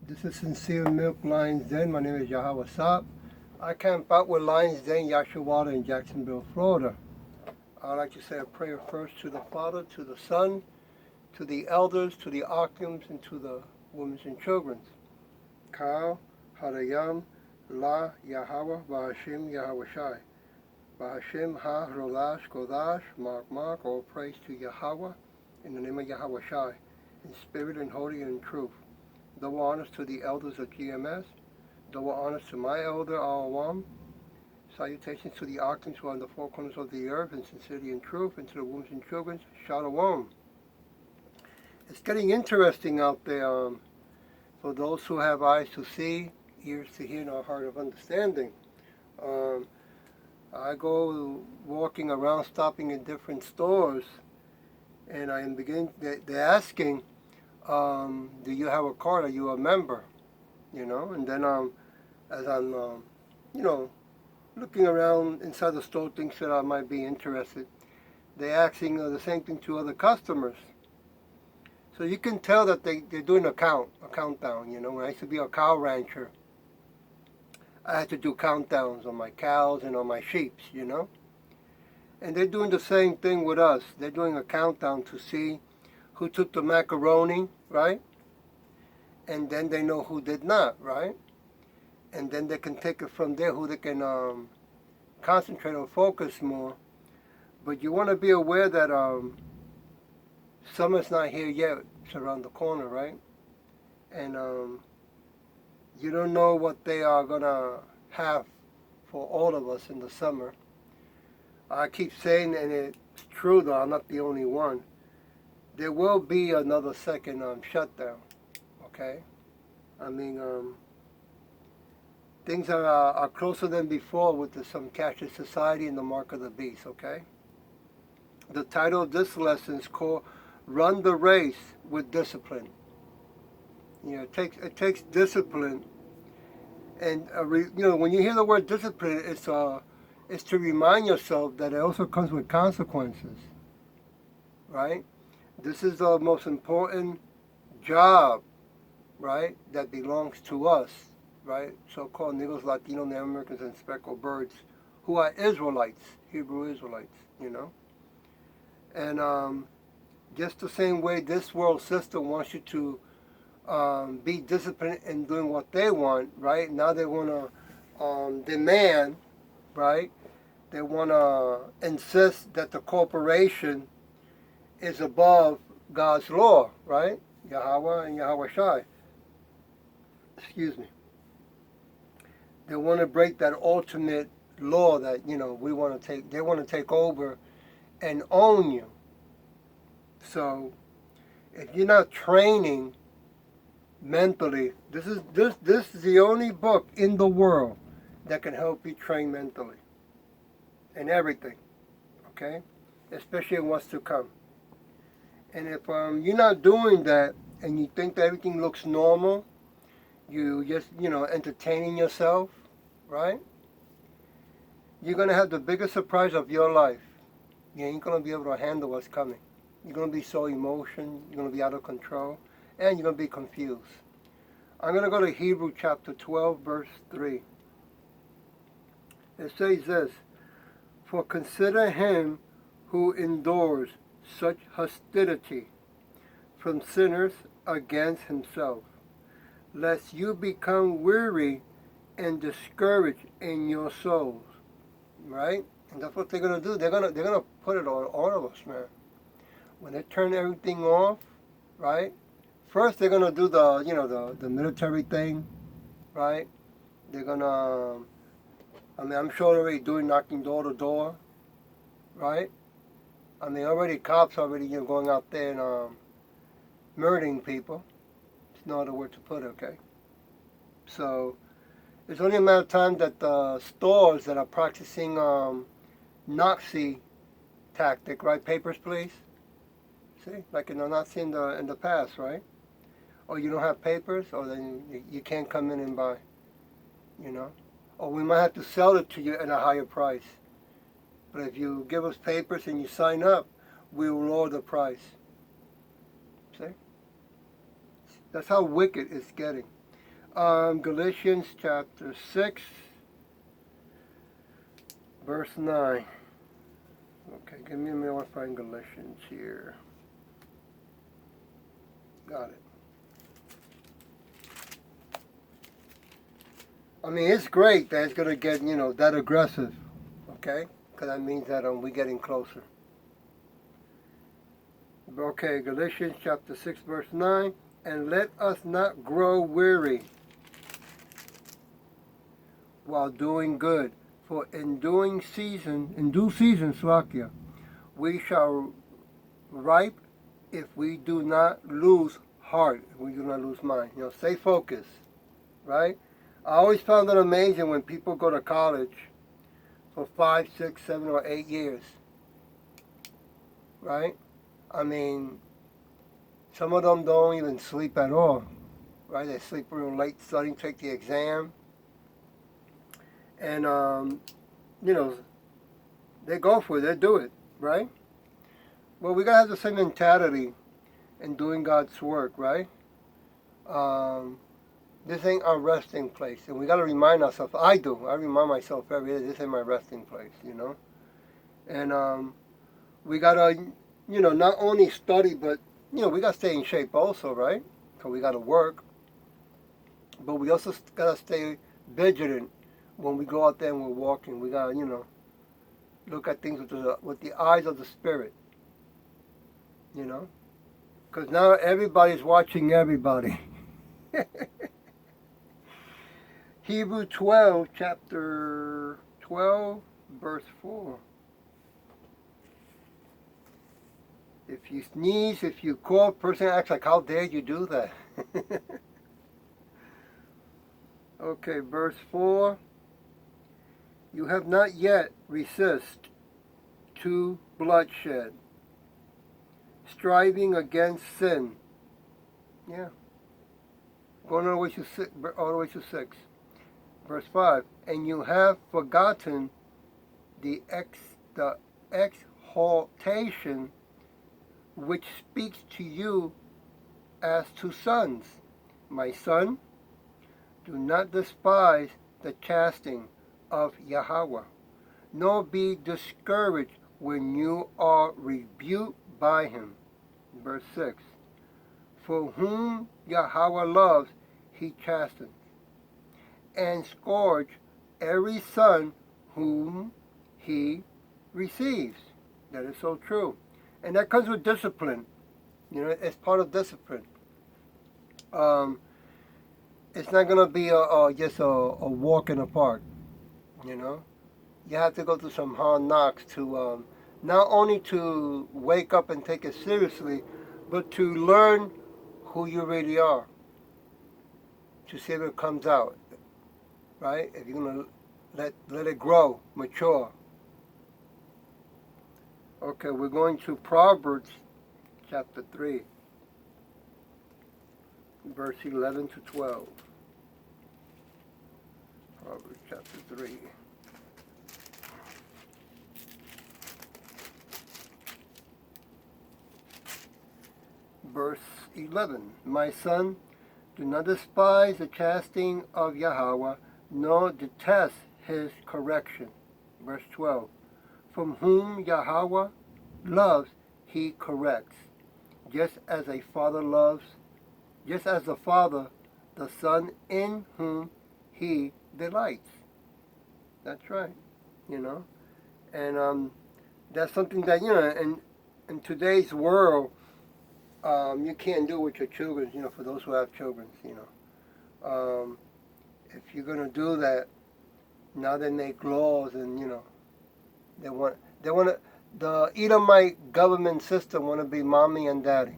This is Sincere Milk Lions Den. My name is Yahweh Saab. I camp out with Lions Den, Yashawada in Jacksonville, Florida. I'd like to say a prayer first to the Father, to the Son, to the elders, to the Arkhams, and to the women and children. Kal, Hadayam, La, Yahweh, Bahashim, Yahweh Shai. Bahashim, Ha, Rolash, Kodash, Mark, all praise to Yahweh, in the name of Yahweh Shai, in spirit and holy and in truth. Double honors to the elders of GMS. Double honors to my elder, Awam. Salutations to the Arkhams who are in the four corners of the earth in sincerity and truth, and to the women and children, Shalom. It's getting interesting out there for those who have eyes to see, ears to hear, and a heart of understanding. I go walking around, stopping in different stores, and they're asking, do you have a card? Are you a member? And then as I'm, looking around inside the store, things that I might be interested, they're asking the same thing to other customers. So you can tell that they're doing a countdown. When I used to be a cow rancher, I had to do countdowns on my cows and on my sheep, And they're doing the same thing with us. They're doing a countdown to see who took the macaroni, right? And then they know who did not, right? And then they can take it from there, who they can concentrate or focus more. But you want to be aware that summer's not here yet. It's around the corner, right? And you don't know what they are going to have for all of us in the summer. I keep saying, and it's true though, I'm not the only one, there will be another second shutdown, okay? I mean, things are closer than before with some cashless society and the mark of the beast, okay? The title of this lesson is called Run the Race with Discipline. It takes discipline. And, when you hear the word discipline, it's to remind yourself that it also comes with consequences, right? This is the most important job, right, that belongs to us, right, so-called Negroes, Latino, Native Americans, and speckled birds, who are Israelites, Hebrew Israelites, And just the same way this world system wants you to be disciplined in doing what they want, right? Now they want to demand, right? They want to insist that the corporation is above God's law, right? Yahweh and Yahweh Shai. Excuse me. They want to break that ultimate law that, we want to take. They want to take over and own you. So if you're not training mentally, this is the only book in the world that can help you train mentally and everything, okay? Especially in what's to come. And if you're not doing that and you think that everything looks normal, you just, entertaining yourself, right? You're going to have the biggest surprise of your life. You ain't going to be able to handle what's coming. You're going to be so emotional, you're going to be out of control, and you're going to be confused. I'm going to go to Hebrew chapter 12, verse 3. It says this, "For consider him who endures such hostility from sinners against himself, lest you become weary and discouraged in your souls." Right? And that's what they're gonna do. They're gonna put it on all of us, man. When they turn everything off, right? First they're gonna do the military thing, right? They're gonna I'm sure they're already doing knocking door to door, right? Already cops already going out there and murdering people. It's no other word to put it, okay? So it's only a matter of time that the stores that are practicing Nazi tactic, right? Papers, please. See, like in the Nazi in the past, right? Or you don't have papers, or then you can't come in and buy. Or we might have to sell it to you at a higher price. But if you give us papers and you sign up, we will lower the price. See? That's how wicked it's getting. Galatians chapter 6, verse 9. Okay, give me a minute. I want to find Galatians here. Got it. I mean, it's great that it's going to get, that aggressive, okay? Because that means that we're getting closer. Okay, Galatians chapter 6, verse 9. And let us not grow weary while doing good, for in due season, Slakia, we shall ripe if we do not lose heart, if we do not lose mind. Stay focused, right? I always found it amazing when people go to college for 5, 6, 7, or 8 years, right? I mean, some of them don't even sleep at all, right? They sleep real late studying, take the exam, and, they go for it, they do it, right? Well, we got to have the same mentality in doing God's work, right? This ain't our resting place. And we got to remind ourselves, I remind myself every day, this ain't my resting place, And we got to, not only study, but, we got to stay in shape also, right? So we got to work. But we also got to stay vigilant when we go out there and we're walking. We got to, look at things with the eyes of the Spirit, Because now everybody's watching everybody. Hebrew 12, chapter 12, verse 4. If you sneeze, if you cough, person acts like, how dare you do that? Okay, verse 4. You have not yet resist to bloodshed, striving against sin. Yeah. Going all the way to 6. Verse 5, and you have forgotten the exhortation which speaks to you as to sons. My son, do not despise the chastening of Yahweh, nor be discouraged when you are rebuked by him. Verse 6, for whom Yahweh loves, he chastens, and scourge every son whom he receives. That is so true. And that comes with discipline. It's part of discipline. It's not going to be just a walk in the park, You have to go through some hard knocks to not only to wake up and take it seriously, but to learn who you really are, to see if it comes out. Right? If you're going to let it grow, mature. Okay, we're going to Proverbs chapter 3, verse 11 to 12. Proverbs chapter 3. Verse 11. My son, do not despise the chastening of Yahweh, nor detest his correction. Verse 12. From whom Yahweh loves, he corrects. Just as the Father, the Son in whom he delights. That's right, And that's something that, in today's world, you can't do with your children, for those who have children, If you're going to do that, now they make laws and, they want the Edomite government system want to be mommy and daddy.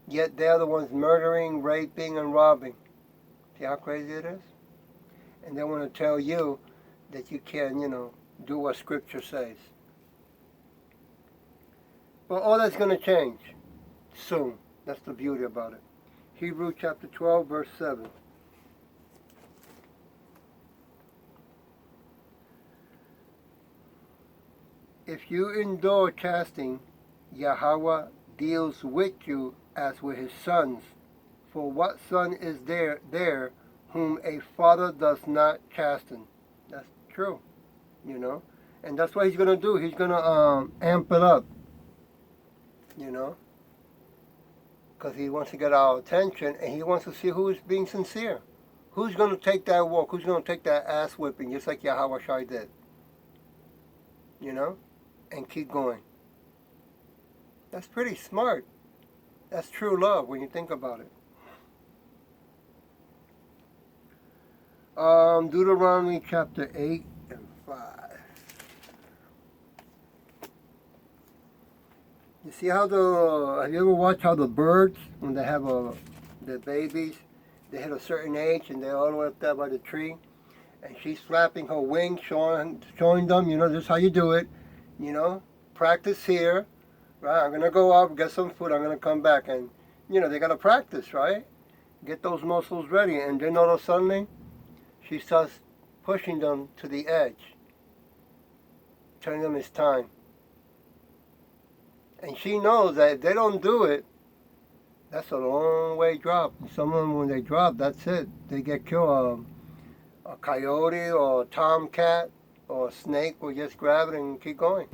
Yet they're the ones murdering, raping, and robbing. See how crazy it is? And they want to tell you that you can, do what Scripture says. But all that's going to change soon. That's the beauty about it. Hebrews chapter 12, verse 7. If you endure chastening, Yahweh deals with you as with his sons. For what son is there whom a father does not chasten. That's true, you know. And that's what he's going to do. He's going to amp it up, you know, because he wants to get our attention and he wants to see who's being sincere. Who's going to take that walk? Who's going to take that ass whipping just like Yahweh Shai did, you know, and keep going. That's pretty smart. That's true love when you think about it. Deuteronomy chapter 8 and 5. You see how have you ever watched how the birds, when they have their babies, they hit a certain age and they're all the way up there by the tree, and she's flapping her wings, showing them, you know, this is how you do it, you know, practice here, right? I'm going to go up, get some food, I'm going to come back, and, you know, they got to practice, right? Get those muscles ready, and then all of a sudden, she starts pushing them to the edge, telling them it's time. And she knows that if they don't do it, that's a long way drop. Some of them, when they drop, that's it. They get killed. A coyote or a tomcat or a snake will just grab it and keep going.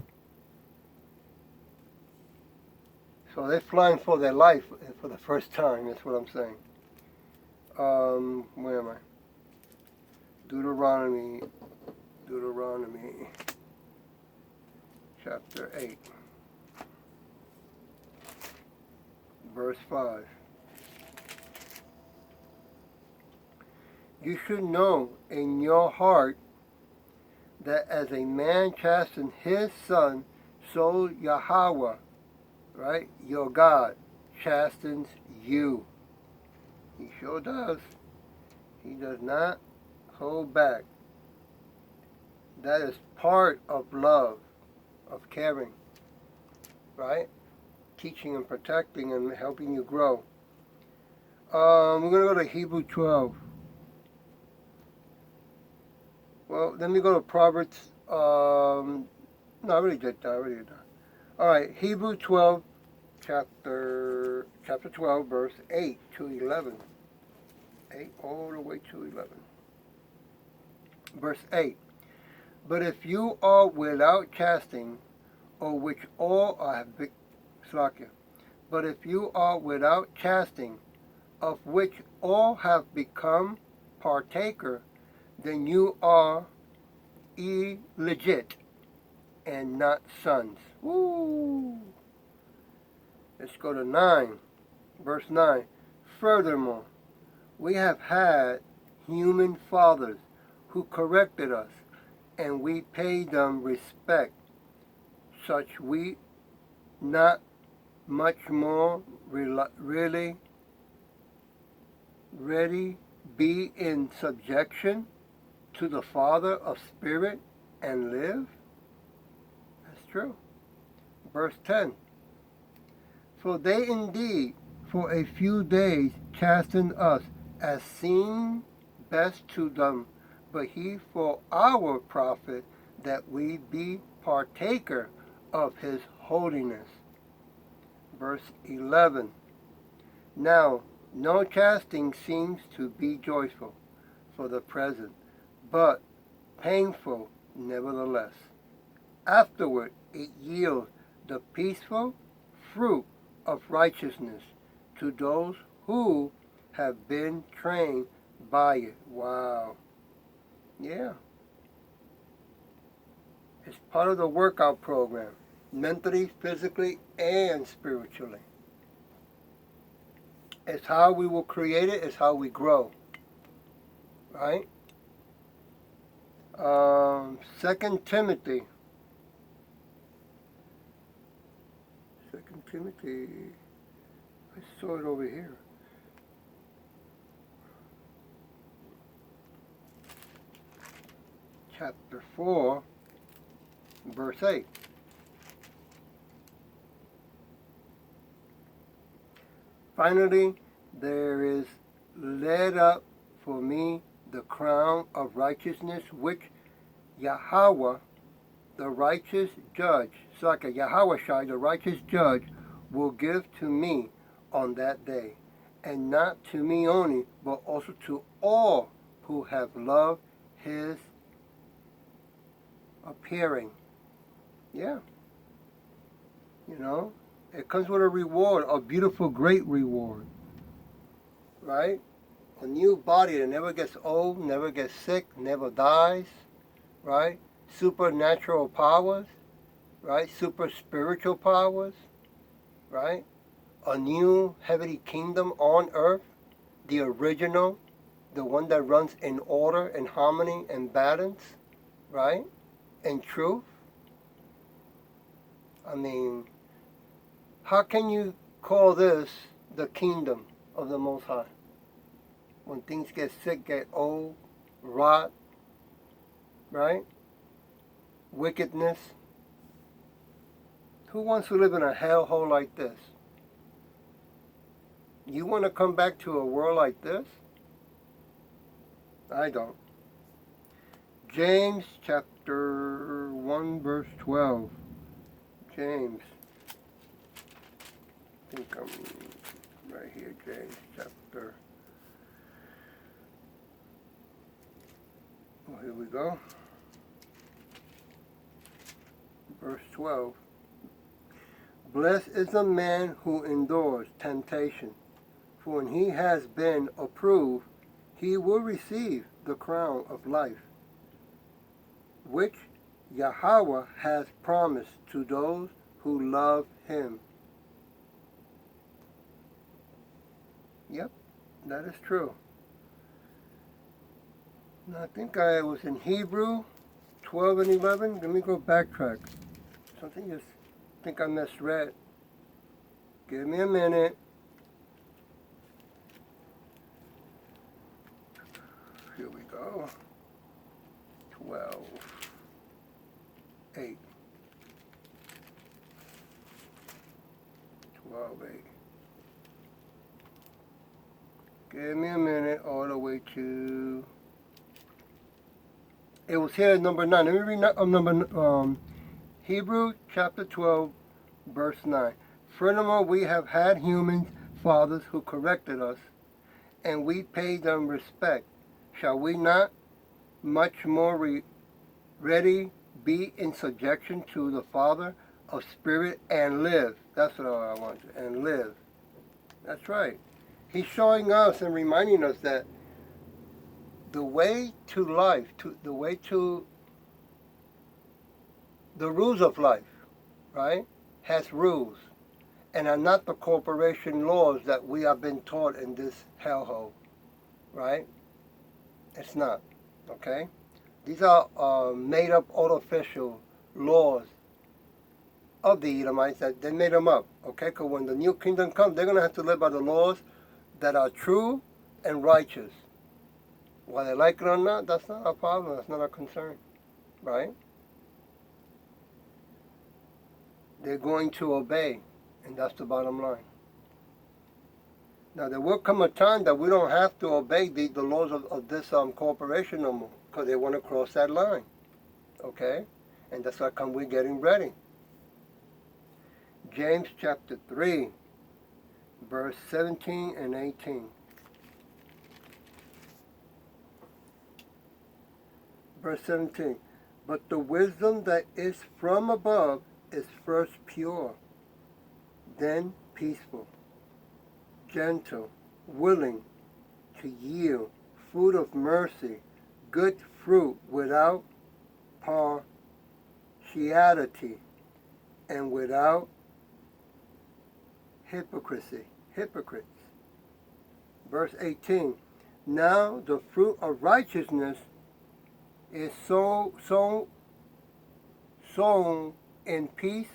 So they're flying for their life for the first time. That's what I'm saying. Where am I? Deuteronomy chapter 8. Verse 5. You should know in your heart that as a man chastens his son, so Yahweh, right, your God, chastens you. He sure does. He does not hold back. That is part of love, of caring, right? Teaching and protecting and helping you grow. We're going to go to Hebrew 12. Well, let me go to Proverbs. No, I already did that. All right, Hebrew 12, chapter 12, verse 8 to 11. 8 all the way to 11. Verse 8. But if you are without chastening, or which all are but if you are without chastening, of which all have become partaker, then you are illegit and not sons. Woo! Let's go to 9, verse 9. Furthermore, we have had human fathers who corrected us, and we paid them respect. Such we not much more really ready be in subjection to the Father of Spirit and live? That's true. Verse 10. For they indeed for a few days chastened us as seemed best to them, but he for our profit, that we be partaker of his holiness. Verse 11. Now, no chastening seems to be joyful for the present, but painful nevertheless. Afterward, it yields the peaceful fruit of righteousness to those who have been trained by it. Wow. Yeah. It's part of the workout program, mentally, physically, and spiritually. It's how we will create it. It's how we grow. Right? 2 Timothy. 2 Timothy. I saw it over here. Chapter 4, verse 8. Finally, there is laid up for me the crown of righteousness, which Yahweh, the righteous judge, Yahweh Shai, the righteous judge, will give to me on that day, and not to me only, but also to all who have loved his appearing. Yeah, you know, it comes with a reward, a beautiful, great reward, right? A new body that never gets old, never gets sick, never dies, right? Supernatural powers, right? Super spiritual powers, right? A new heavenly kingdom on earth, the original, the one that runs in order and harmony and balance, right? And truth. I mean, how can you call this the kingdom of the Most High? When things get sick, get old, rot, right? Wickedness. Who wants to live in a hellhole like this? You want to come back to a world like this? I don't. James chapter 1 verse 12. James. I think I'm right here. James chapter. Oh, here we go. Verse 12. Blessed is the man who endures temptation, for when he has been approved, he will receive the crown of life, which Yahweh has promised to those who love him. Yep, that is true. Now, I think I was in Hebrew 12 and 11. Let me go backtrack. Something just think I misread. Give me a minute. Here we go. 12. 8. 12, 8. Give me a minute all the way to... It was here at number 9. Let me read Hebrew chapter 12, verse 9. Furthermore, we have had human fathers who corrected us, and we paid them respect. Shall we not much more ready be in subjection to the Father of Spirit and live? That's what I want, and live. That's right. He's showing us and reminding us that the way to life, the way to the rules of life, right, has rules, and are not the corporation laws that we have been taught in this hellhole, right? It's not, okay? These are made-up artificial laws of the Edomites that they made them up, okay? Because when the new kingdom comes, they're going to have to live by the laws that are true and righteous. Whether they like it or not, that's not our problem. That's not our concern, right? They're going to obey, and that's the bottom line. Now, there will come a time that we don't have to obey the laws of this corporation no more, because they want to cross that line, okay? And that's why we're getting ready. James chapter 3, verse 17 and 18. Verse 17. But the wisdom that is from above is first pure, then peaceful, gentle, willing to yield, fruit of mercy, good fruit without partiality, and without hypocrites. Verse 18. Now the fruit of righteousness is sown in peace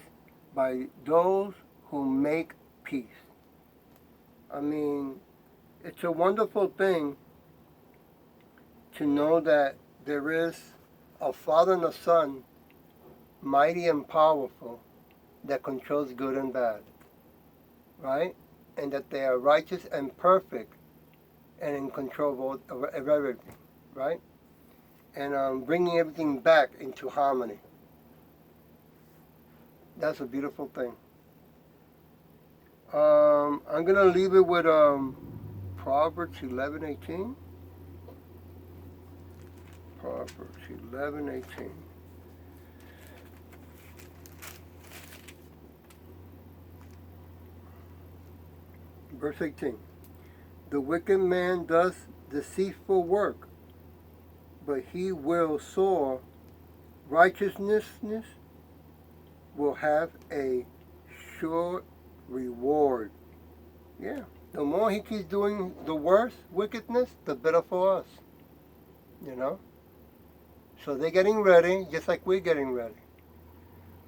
by those who make peace. I mean, it's a wonderful thing to know that there is a Father and a Son, mighty and powerful, that controls good and bad, right? And that they are righteous and perfect and in control of everything, right? And bringing everything back into harmony. That's a beautiful thing. I'm going to leave it with Proverbs 11:18. Proverbs 11:18. Verse 18. The wicked man does deceitful work, but he will soar. Righteousness will have a sure reward. Yeah. The more he keeps doing the worst wickedness, the better for us. You know? So they're getting ready, just like we're getting ready.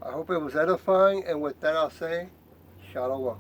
I hope it was edifying, and with that I'll say, Shalom.